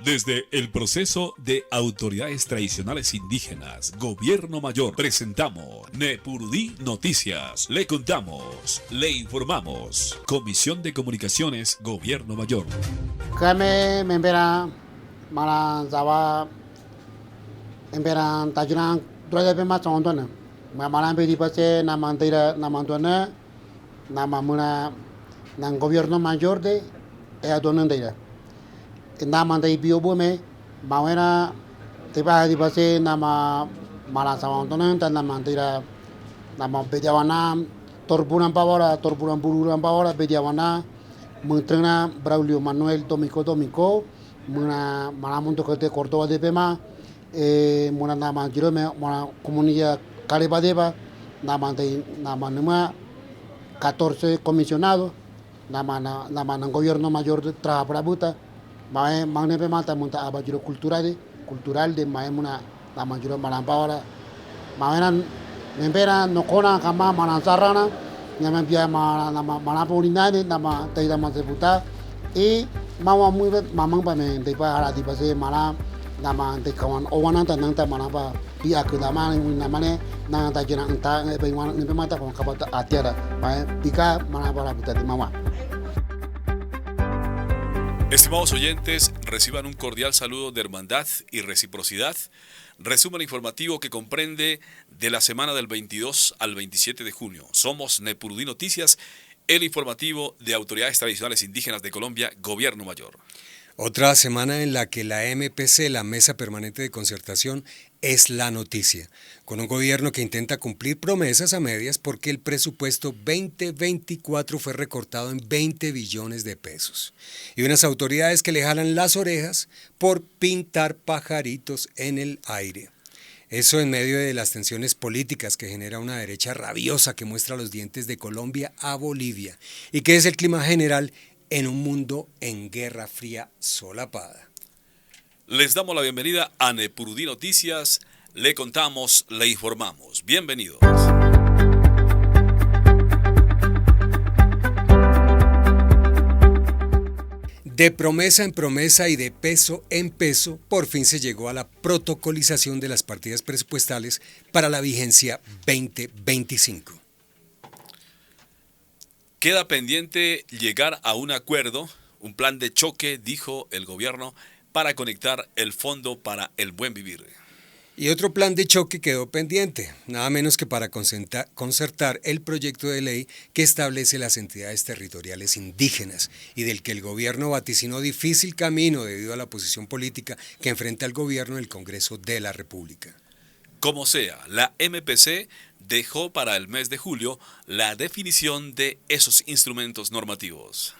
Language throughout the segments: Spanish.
Desde el proceso de autoridades tradicionales indígenas, Gobierno Mayor, presentamos Nepurudí Noticias. Le contamos, le informamos. Comisión de Comunicaciones, Gobierno Mayor. Kami membera malah Jawa membera tajunan dua pema contohnya. Malah bedi pase nama antara nama antara nama muna nang Gobierno Mayor de adonan dira. Nama antara biobo me mawena tiba di pase nama malah sama antara dan nama antara nama bediawana torburan bururan pawara bediawana mentrena Braulio Manuel Domico muna malamun to kete Córdoba de Pema muna nama jiro me muna comunidad Calebadeva nama nama 14 comisionados nama ng Gobierno Mayor de Trabrabuta magne Pema ta munta abajiro cultural de muna nama jiro malampawara mawenan membera nokona kama manansarana nama biaya mana polinane nama taida maseputa mama muda mamang pa men tipa hala tipa se mana nama te kawan owana ta nang ta mana pa pia kedama nama ne nang ta jena enta pe wana ne mata kon kabata atiara pa pika mana para puta de mama. Estimados oyentes, reciban un cordial saludo de hermandad y reciprocidad. Resumen informativo que comprende de la semana del 22 al 27 de junio. Somos Nepurudí Noticias, el informativo de autoridades tradicionales indígenas de Colombia, Gobierno Mayor. Otra semana en la que la MPC, la Mesa Permanente de Concertación, es la noticia, con un gobierno que intenta cumplir promesas a medias porque el presupuesto 2024 fue recortado en 20 billones de pesos. Y unas autoridades que le jalan las orejas por pintar pajaritos en el aire. Eso en medio de las tensiones políticas que genera una derecha rabiosa que muestra los dientes de Colombia a Bolivia y que es el clima general en un mundo en guerra fría solapada. Les damos la bienvenida a Nepurudí Noticias, le contamos, le informamos. Bienvenidos. De promesa en promesa y de peso en peso, por fin se llegó a la protocolización de las partidas presupuestales para la vigencia 2025. Queda pendiente llegar a un acuerdo, un plan de choque, dijo el gobierno, para conectar el Fondo para el Buen Vivir. Y otro plan de choque quedó pendiente, nada menos que para concertar el proyecto de ley que establece las entidades territoriales indígenas y del que el gobierno vaticinó difícil camino debido a la posición política que enfrenta el gobierno en el Congreso de la República. Como sea, la MPC dejó para el mes de julio la definición de esos instrumentos normativos.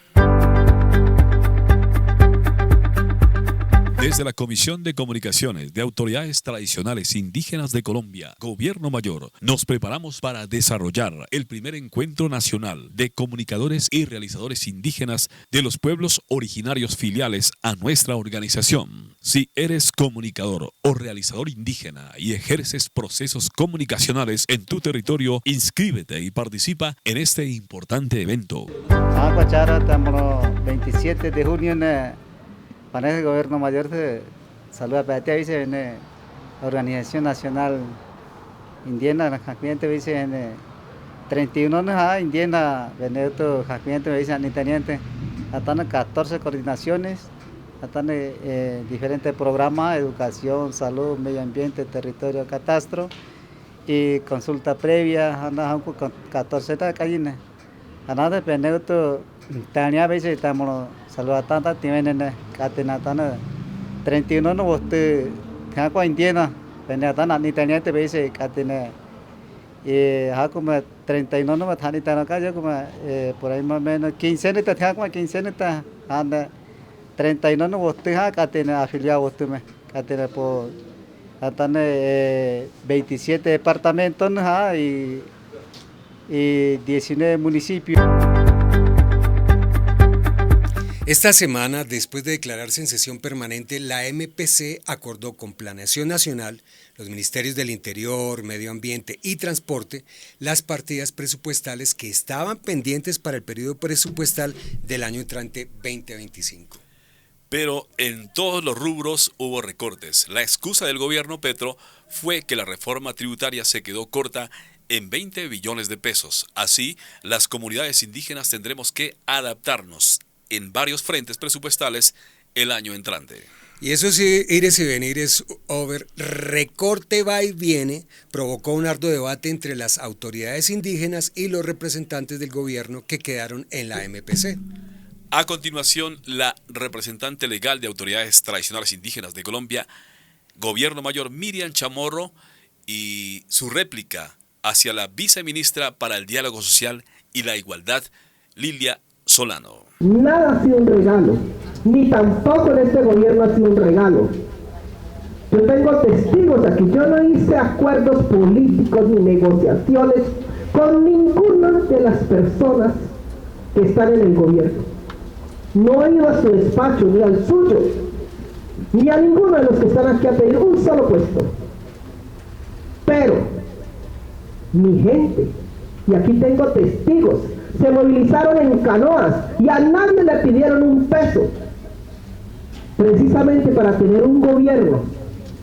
Desde la Comisión de Comunicaciones de Autoridades Tradicionales Indígenas de Colombia, Gobierno Mayor, nos preparamos para desarrollar el primer encuentro nacional de comunicadores y realizadores indígenas de los pueblos originarios filiales a nuestra organización. Si eres comunicador o realizador indígena y ejerces procesos comunicacionales en tu territorio, inscríbete y participa en este importante evento. 27 de junio para el Gobierno Mayor se saluda a la Organización Nacional Indígena, la Jacmiente dice en 31 indígena, Benedito Jacmiente dice aniteniente, están 14 coordinaciones, están diferentes programas, educación, salud, medio ambiente, territorio, catastro y consulta previa, 14 calles. Anada Benedito Tania dice estamos saludando tienen catenatana 31 no boste hago indígena penatana ni teniente dice catena hago 31 no tanitana calle como por ahí más o menos 15 neta hago 15 neta anda 31 no boste catena afiliado boste me catena por atane 27 departamentos y 19 municipios. Esta semana, después de declararse en sesión permanente, la MPC acordó con Planeación Nacional, los Ministerios del Interior, Medio Ambiente y Transporte, las partidas presupuestales que estaban pendientes para el periodo presupuestal del año entrante 2025. Pero en todos los rubros hubo recortes. La excusa del gobierno Petro fue que la reforma tributaria se quedó corta en 20 billones de pesos. Así, las comunidades indígenas tendremos que adaptarnos en varios frentes presupuestales el año entrante. Y eso sí, ires y venires, over, recorte va y viene, provocó un arduo debate entre las autoridades indígenas y los representantes del gobierno que quedaron en la MPC. A continuación, la representante legal de autoridades tradicionales indígenas de Colombia, Gobierno Mayor Miriam Chamorro, y su réplica hacia la viceministra para el Diálogo Social y la Igualdad, Lilia Solano. Nada ha sido un regalo, ni tampoco en este gobierno ha sido un regalo. Yo tengo testigos aquí, yo no hice acuerdos políticos ni negociaciones con ninguna de las personas que están en el gobierno. No he ido a su despacho, ni al suyo, ni a ninguno de los que están aquí a pedir un solo puesto. Pero mi gente, y aquí tengo testigos, se movilizaron en canoas y a nadie le pidieron un peso, precisamente para tener un gobierno,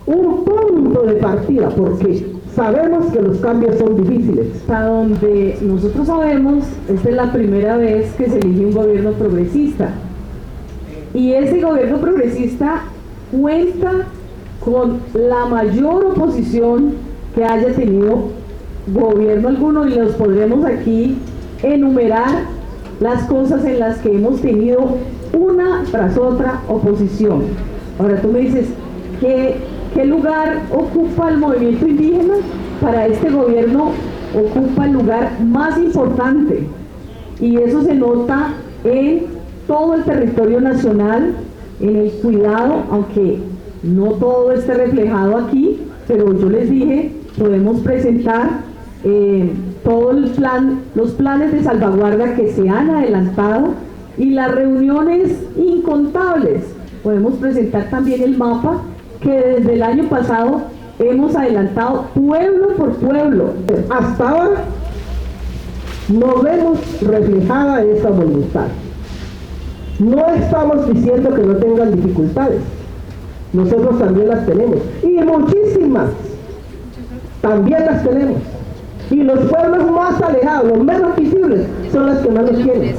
un punto de partida, porque sabemos que los cambios son difíciles. Hasta donde nosotros sabemos, esta es la primera vez que se elige un gobierno progresista. Y ese gobierno progresista cuenta con la mayor oposición que haya tenido gobierno alguno, y los podremos aquí enumerar las cosas en las que hemos tenido una tras otra oposición. Ahora tú me dices, ¿qué lugar ocupa el movimiento indígena? Para este gobierno ocupa el lugar más importante, y eso se nota en todo el territorio nacional, en el cuidado, aunque no todo esté reflejado aquí, pero yo les dije, podemos presentar todo el plan, los planes de salvaguarda que se han adelantado y las reuniones incontables. Podemos presentar también el mapa que desde el año pasado hemos adelantado pueblo por pueblo. Hasta ahora no vemos reflejada esa voluntad. No estamos diciendo que no tengan dificultades. Nosotros también las tenemos. Y muchísimas. También las tenemos. Y los pueblos más alejados, los menos visibles, son los que más los tienen.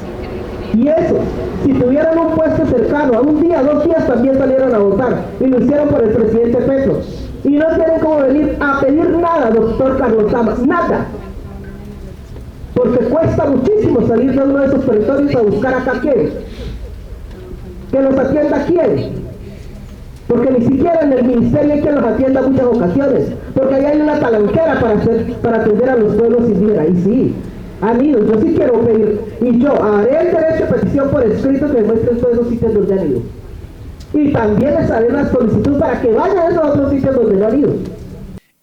Y eso, si tuvieran un puesto cercano, a un día, 2 días, también salieron a votar. Y lo hicieron por el presidente Petro. Y no tienen como venir a pedir nada, doctor Carlos Tamas, nada. Porque cuesta muchísimo salir de uno de esos territorios a buscar acá quién. Que los atienda quién. Porque ni siquiera en el ministerio hay quien los atienda muchas ocasiones. Porque ahí hay una talanquera para atender a los pueblos indígenas. Y sí, han ido. Yo sí quiero pedir. Y yo haré el derecho de petición por escrito que demuestren todos esos sitios donde han ido. Y también les haré una solicitud para que vayan a esos otros sitios donde no han ido.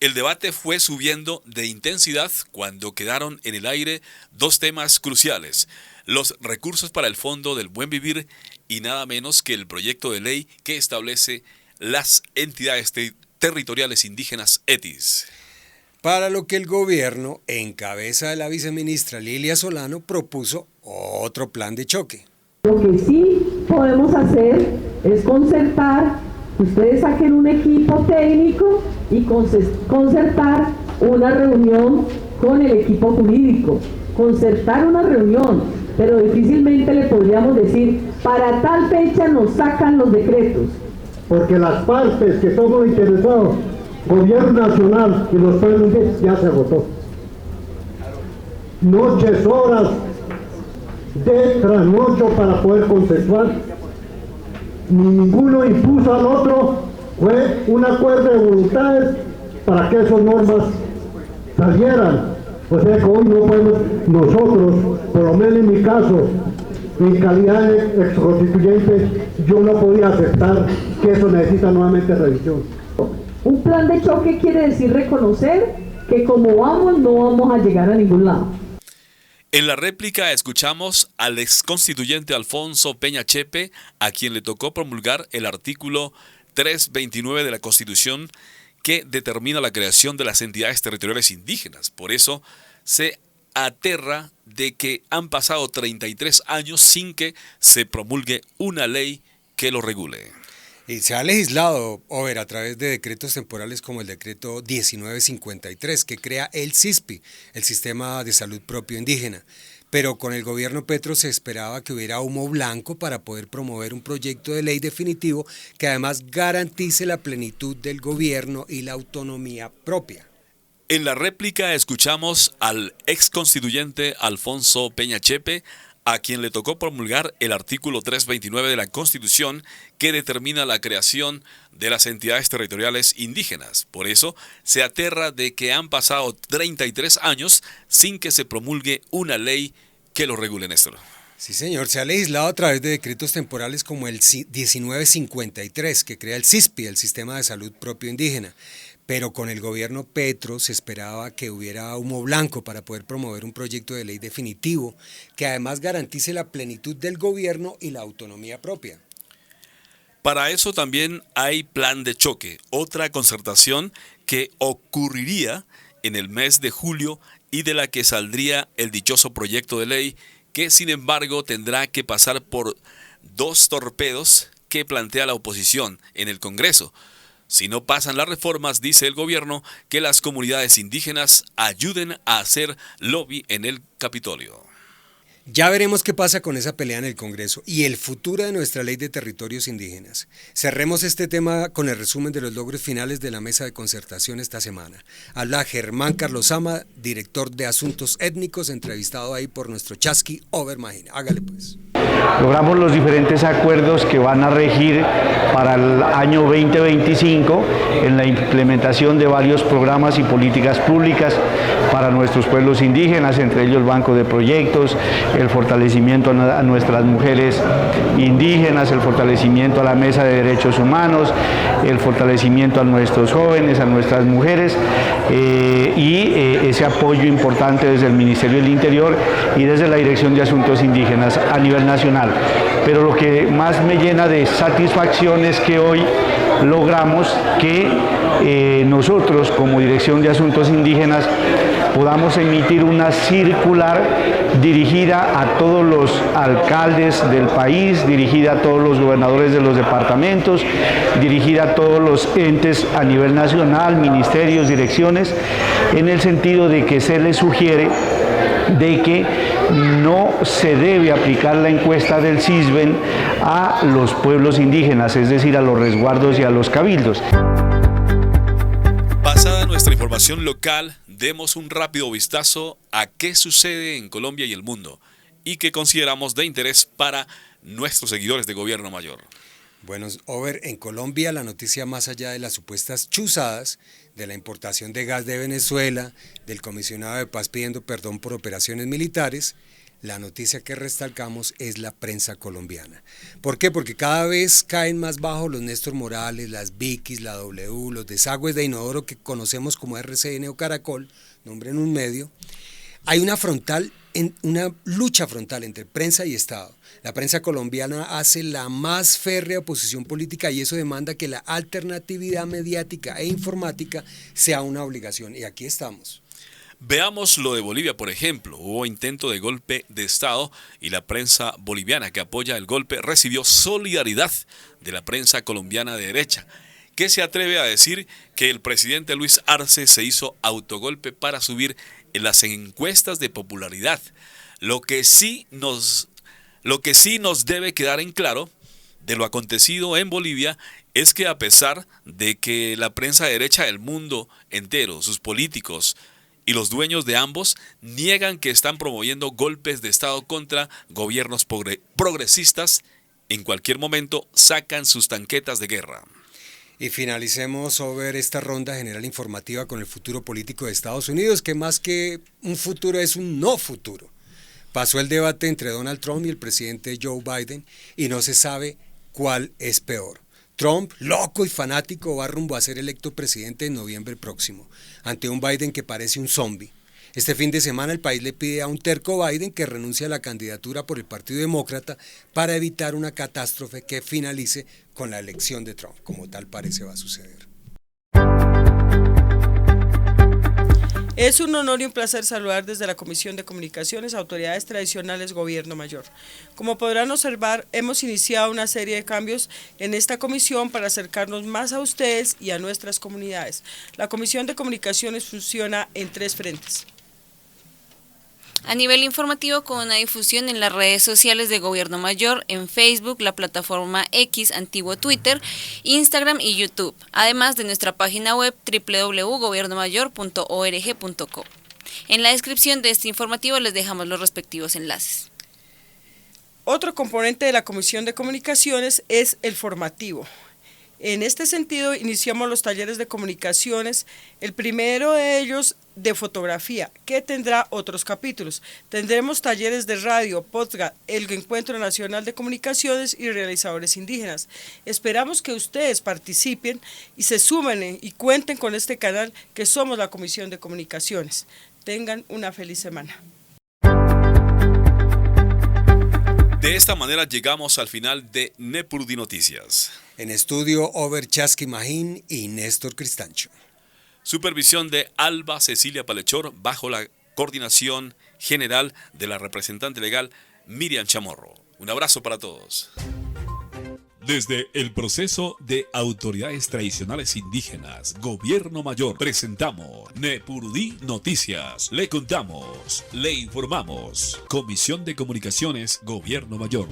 El debate fue subiendo de intensidad cuando quedaron en el aire 2 temas cruciales: los recursos para el Fondo del Buen Vivir y nada menos que el proyecto de ley que establece las entidades territoriales indígenas ETIs. Para lo que el gobierno, en cabeza de la viceministra Lilia Solano, propuso otro plan de choque. Lo que sí podemos hacer es concertar, ustedes saquen un equipo técnico y concertar una reunión con el equipo jurídico, concertar una reunión, pero difícilmente le podríamos decir, para tal fecha nos sacan los decretos. Porque las partes que somos interesados, gobierno nacional y los pueblos ya se agotó. Noches, horas de trasnocho para poder consensuar. Ninguno impuso al otro, fue un acuerdo de voluntades para que esas normas salieran. O sea que hoy no podemos nosotros, por lo menos en mi caso, en calidad de ex constituyente, yo no podía aceptar que eso necesita nuevamente revisión. Un plan de choque quiere decir reconocer que como vamos no vamos a llegar a ningún lado. En la réplica escuchamos al exconstituyente Alfonso Peña Chepe, a quien le tocó promulgar el artículo 329 de la Constitución que determina la creación de las entidades territoriales indígenas. Por eso se aterra de que han pasado 33 años sin que se promulgue una ley que lo regule. Y se ha legislado, Over, a través de decretos temporales como el decreto 1953, que crea el SISPI, el Sistema de Salud Propio Indígena. Pero con el gobierno Petro se esperaba que hubiera humo blanco para poder promover un proyecto de ley definitivo que además garantice la plenitud del gobierno y la autonomía propia. En la réplica escuchamos al ex constituyente Alfonso Peña Chepe, a quien le tocó promulgar el artículo 329 de la Constitución que determina la creación de las entidades territoriales indígenas. Por eso se aterra de que han pasado 33 años sin que se promulgue una ley que lo regule, Néstor. Sí, señor, se ha legislado a través de decretos temporales como el 1953, que crea el SISPI, el Sistema de Salud Propio Indígena. Pero con el gobierno Petro se esperaba que hubiera humo blanco para poder promover un proyecto de ley definitivo que además garantice la plenitud del gobierno y la autonomía propia. Para eso también hay plan de choque, otra concertación que ocurriría en el mes de julio y de la que saldría el dichoso proyecto de ley que sin embargo tendrá que pasar por 2 torpedos que plantea la oposición en el Congreso. Si no pasan las reformas, dice el gobierno, que las comunidades indígenas ayuden a hacer lobby en el Capitolio. Ya veremos qué pasa con esa pelea en el Congreso y el futuro de nuestra ley de territorios indígenas. Cerremos este tema con el resumen de los logros finales de la mesa de concertación esta semana. Habla Germán Carlos Sama, director de Asuntos Étnicos, entrevistado ahí por nuestro chasqui Over Magina. Hágale pues. Logramos los diferentes acuerdos que van a regir para el año 2025 en la implementación de varios programas y políticas públicas para nuestros pueblos indígenas, entre ellos el Banco de Proyectos, el fortalecimiento a nuestras mujeres indígenas, el fortalecimiento a la Mesa de Derechos Humanos, el fortalecimiento a nuestros jóvenes, a nuestras mujeres y ese apoyo importante desde el Ministerio del Interior y desde la Dirección de Asuntos Indígenas a nivel nacional. Pero lo que más me llena de satisfacción es que hoy logramos que nosotros como Dirección de Asuntos Indígenas podamos emitir una circular dirigida a todos los alcaldes del país, dirigida a todos los gobernadores de los departamentos, dirigida a todos los entes a nivel nacional, ministerios, direcciones, en el sentido de que se les sugiere de que no se debe aplicar la encuesta del CISBEN a los pueblos indígenas, es decir, a los resguardos y a los cabildos. Pasada nuestra información local, demos un rápido vistazo a qué sucede en Colombia y el mundo y que consideramos de interés para nuestros seguidores de Gobierno Mayor. Bueno, Over, en Colombia la noticia más allá de las supuestas chuzadas de la importación de gas de Venezuela, del comisionado de paz pidiendo perdón por operaciones militares, la noticia que recalcamos es la prensa colombiana. ¿Por qué? Porque cada vez caen más bajo los Néstor Morales, las Vikis, la W, los desagües de inodoro que conocemos como RCN o Caracol, nombre en un medio. Hay una lucha frontal entre prensa y Estado. La prensa colombiana hace la más férrea oposición política y eso demanda que la alternatividad mediática e informática sea una obligación. Y aquí estamos. Veamos lo de Bolivia, por ejemplo. Hubo intento de golpe de Estado y la prensa boliviana que apoya el golpe recibió solidaridad de la prensa colombiana de derecha, que se atreve a decir que el presidente Luis Arce se hizo autogolpe para subir en las encuestas de popularidad. Lo que sí nos debe quedar en claro de lo acontecido en Bolivia es que a pesar de que la prensa de derecha del mundo entero, sus políticos y los dueños de ambos niegan que están promoviendo golpes de Estado contra gobiernos progresistas, en cualquier momento sacan sus tanquetas de guerra. Y finalicemos sobre esta ronda general informativa con el futuro político de Estados Unidos, que más que un futuro es un no futuro. Pasó el debate entre Donald Trump y el presidente Joe Biden y no se sabe cuál es peor. Trump, loco y fanático, va rumbo a ser electo presidente en noviembre próximo, ante un Biden que parece un zombie. Este fin de semana el país le pide a un terco Biden que renuncie a la candidatura por el Partido Demócrata para evitar una catástrofe que finalice con la elección de Trump, como tal parece va a suceder. Es un honor y un placer saludar desde la Comisión de Comunicaciones, Autoridades Tradicionales, Gobierno Mayor. Como podrán observar, hemos iniciado una serie de cambios en esta comisión para acercarnos más a ustedes y a nuestras comunidades. La Comisión de Comunicaciones funciona en 3 frentes. A nivel informativo, con una difusión en las redes sociales de Gobierno Mayor, en Facebook, la plataforma X, antiguo Twitter, Instagram y YouTube, además de nuestra página web www.gobiernomayor.org.co. En la descripción de este informativo les dejamos los respectivos enlaces. Otro componente de la Comisión de Comunicaciones es el formativo. En este sentido, iniciamos los talleres de comunicaciones, el primero de ellos de fotografía, que tendrá otros capítulos. Tendremos talleres de radio, podcast, el Encuentro Nacional de Comunicaciones y realizadores indígenas. Esperamos que ustedes participen y se sumen y cuenten con este canal que somos la Comisión de Comunicaciones. Tengan una feliz semana. De esta manera llegamos al final de Nepurdi Noticias. En estudio, Over Chasqui Magín y Néstor Cristancho. Supervisión de Alba Cecilia Palechor bajo la coordinación general de la representante legal Miriam Chamorro. Un abrazo para todos. Desde el proceso de autoridades tradicionales indígenas, Gobierno Mayor, presentamos Nepurdi Noticias. Le contamos, le informamos. Comisión de Comunicaciones, Gobierno Mayor.